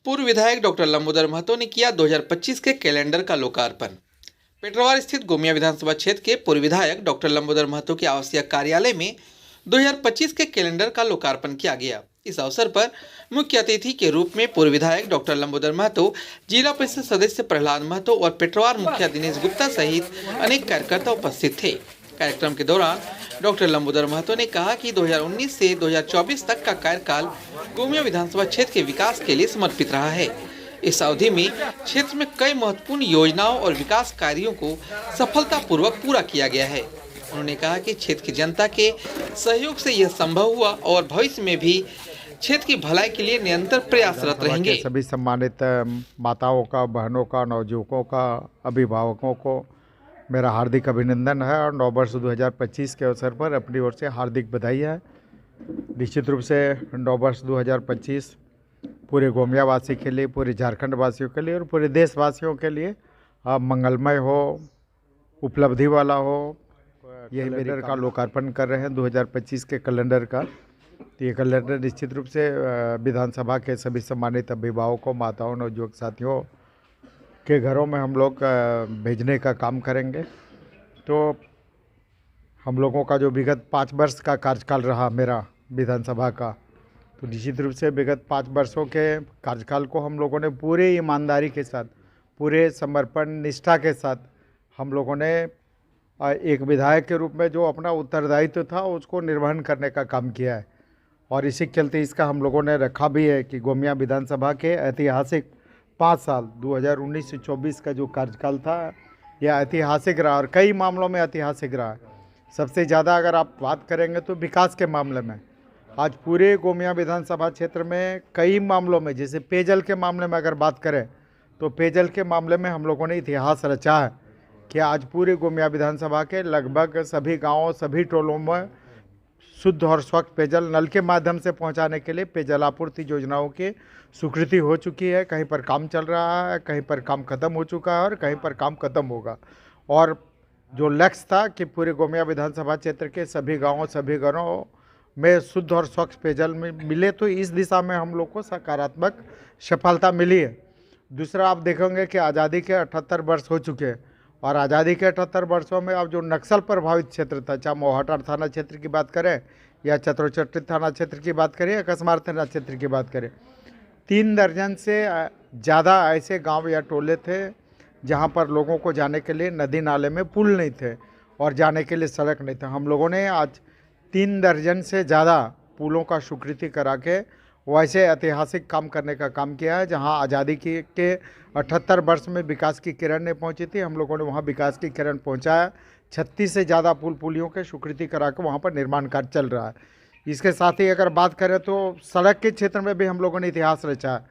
पूर्व विधायक डॉक्टर लंबोदर महतो ने किया 2025 के कैलेंडर का लोकार्पण। पेटरवार स्थित गोमिया विधानसभा क्षेत्र के पूर्व विधायक डॉक्टर लंबोदर महतो के आवासीय कार्यालय में 2025 के कैलेंडर का लोकार्पण किया गया। इस अवसर पर मुख्य अतिथि के रूप में पूर्व विधायक डॉक्टर लंबोदर महतो, जिला परिषद सदस्य प्रहलाद महतो और पेटरवार मुखिया दिनेश गुप्ता सहित अनेक कार्यकर्ता उपस्थित थे। कार्यक्रम के दौरान डॉक्टर लंबोदर महतो ने कहा कि 2019 से 2024 तक का कार्यकाल गोमिया विधानसभा क्षेत्र के विकास के लिए समर्पित रहा है। इस अवधि में क्षेत्र में कई महत्वपूर्ण योजनाओं और विकास कार्यों को सफलतापूर्वक पूरा किया गया है। उन्होंने कहा कि क्षेत्र की जनता के सहयोग से यह संभव हुआ और भविष्य में भी क्षेत्र की भलाई के लिए निरंतर प्रयासरत रहेंगे। सभी सम्मानित माताओं का, बहनों का, नवयुवकों का, अभिभावकों को मेरा हार्दिक अभिनंदन है और नववर्ष 2025 के अवसर पर अपनी ओर से हार्दिक बधाई है। निश्चित रूप से नववर्ष 2025 पूरे गोमिया वासी के लिए, पूरे झारखंड वासियों के लिए और पूरे देशवासियों के लिए मंगलमय हो, उपलब्धि वाला हो। यही कैलेंडर का लोकार्पण कर रहे हैं 2025 के कैलेंडर का। तो ये कैलेंडर निश्चित रूप से विधानसभा के सभी सम्मानित अभिभावकों, माताओं, नवयुवक साथियों के घरों में हम लोग भेजने का काम करेंगे। तो हम लोगों का जो विगत 5 वर्ष का कार्यकाल रहा मेरा विधानसभा का, तो निश्चित रूप से विगत 5 वर्षों के कार्यकाल को हम लोगों ने पूरे ईमानदारी के साथ, पूरे समर्पण निष्ठा के साथ हम लोगों ने एक विधायक के रूप में जो अपना उत्तरदायित्व था उसको निर्वहन करने का काम किया है। और इसी के चलते इसका हम लोगों ने रखा भी है कि गोमिया विधानसभा के ऐतिहासिक 5 साल 2019 से 24 का जो कार्यकाल था यह ऐतिहासिक रहा और कई मामलों में ऐतिहासिक रहा। सबसे ज़्यादा अगर आप बात करेंगे तो विकास के मामले में आज पूरे गोमिया विधानसभा क्षेत्र में कई मामलों में, जैसे पेयजल के मामले में अगर बात करें तो पेयजल के मामले में हम लोगों ने इतिहास रचा है कि आज पूरे गोमिया विधानसभा के लगभग सभी गाँवों, सभी टोलों में शुद्ध और स्वच्छ पेयजल नल के माध्यम से पहुंचाने के लिए पेयजल आपूर्ति योजनाओं की स्वीकृति हो चुकी है। कहीं पर काम चल रहा है, कहीं पर काम खत्म हो चुका है और कहीं पर काम खत्म होगा। और जो लक्ष्य था कि पूरे गोमिया विधानसभा क्षेत्र के सभी गांवों, सभी घरों में शुद्ध और स्वच्छ पेयजल मिले, तो इस दिशा में हम लोग को सकारात्मक सफलता मिली है। दूसरा, आप देखेंगे कि आज़ादी के 78 वर्ष हो चुके हैं और आज़ादी के 78 वर्षों में अब जो नक्सल प्रभावित क्षेत्र था, चाहे मोहाटार थाना क्षेत्र की बात करें या चतुरचट्टी थाना क्षेत्र की बात करें या कसमार थाना क्षेत्र की बात करें, 3 दर्जन से ज़्यादा ऐसे गांव या टोले थे जहां पर लोगों को जाने के लिए नदी नाले में पुल नहीं थे और जाने के लिए सड़क नहीं था। हम लोगों ने आज 3 दर्जन से ज़्यादा पुलों का स्वीकृति करा के वैसे ऐतिहासिक काम करने का काम किया है। जहां आज़ादी के 78 वर्ष में विकास की किरण नहीं पहुंची थी, हम लोगों ने वहां विकास की किरण पहुंचाया। 36 से ज़्यादा पुलियों के स्वीकृति करा के वहाँ पर निर्माण कार्य चल रहा है। इसके साथ ही अगर बात करें तो सड़क के क्षेत्र में भी हम लोगों ने इतिहास रचा है।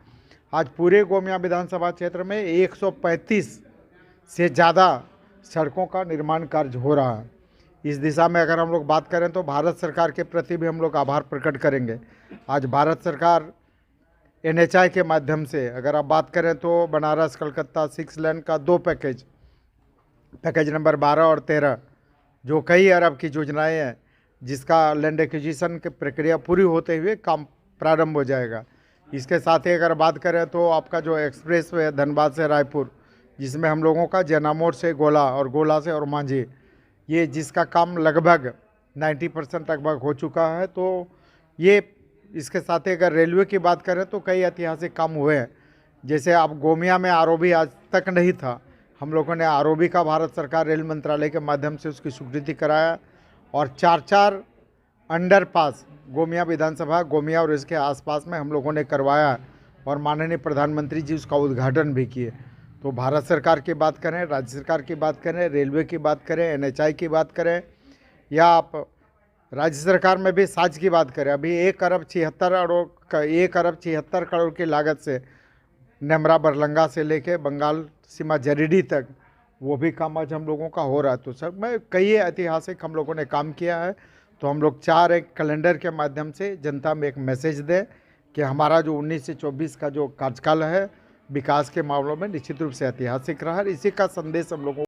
आज पूरे गोमिया विधानसभा क्षेत्र में 135 से ज़्यादा सड़कों का निर्माण कार्य हो रहा है। इस दिशा में अगर हम लोग बात करें तो भारत सरकार के प्रति भी हम लोग आभार प्रकट करेंगे। आज भारत सरकार NHI के माध्यम से अगर आप बात करें तो बनारस कलकत्ता 6 लेन का 2 पैकेज नंबर 12 और 13, जो कई अरब की योजनाएं हैं, जिसका लैंड एक्विजिशन की प्रक्रिया पूरी होते हुए काम प्रारंभ हो जाएगा। इसके साथ ही अगर बात करें तो आपका जो एक्सप्रेस वे है धनबाद से रायपुर, जिसमें हम लोगों का जैनामोड़ से गोला और गोला से और मांझी, ये जिसका काम लगभग 90% लगभग हो चुका है। तो ये इसके साथ ही अगर रेलवे की बात करें तो कई ऐतिहासिक काम हुए हैं। जैसे अब गोमिया में ROB आज तक नहीं था, हम लोगों ने ROB का भारत सरकार रेल मंत्रालय के माध्यम से उसकी स्वीकृति कराया और 4 अंडरपास गोमिया विधानसभा, गोमिया और इसके आसपास में हम लोगों ने करवाया और माननीय प्रधानमंत्री जी उसका उद्घाटन भी किए। तो भारत सरकार की बात करें, राज्य सरकार की बात करें, रेलवे की बात करें, NHI की बात करें या आप राज्य सरकार में भी साज की बात करें, अभी 1 अरब 76 करोड़ की लागत से नेमरा बरलंगा से लेके बंगाल सीमा जरीडी तक वो भी काम आज हम लोगों का हो रहा है। तो सब में कई ऐतिहासिक हम लोगों ने काम किया है। तो हम लोग एक कैलेंडर के माध्यम से जनता में एक मैसेज दें कि हमारा जो 19 से 24 का जो कार्यकाल है विकास के मामलों में निश्चित रूप से ऐतिहासिक रहा है। इसी का संदेश हम लोगों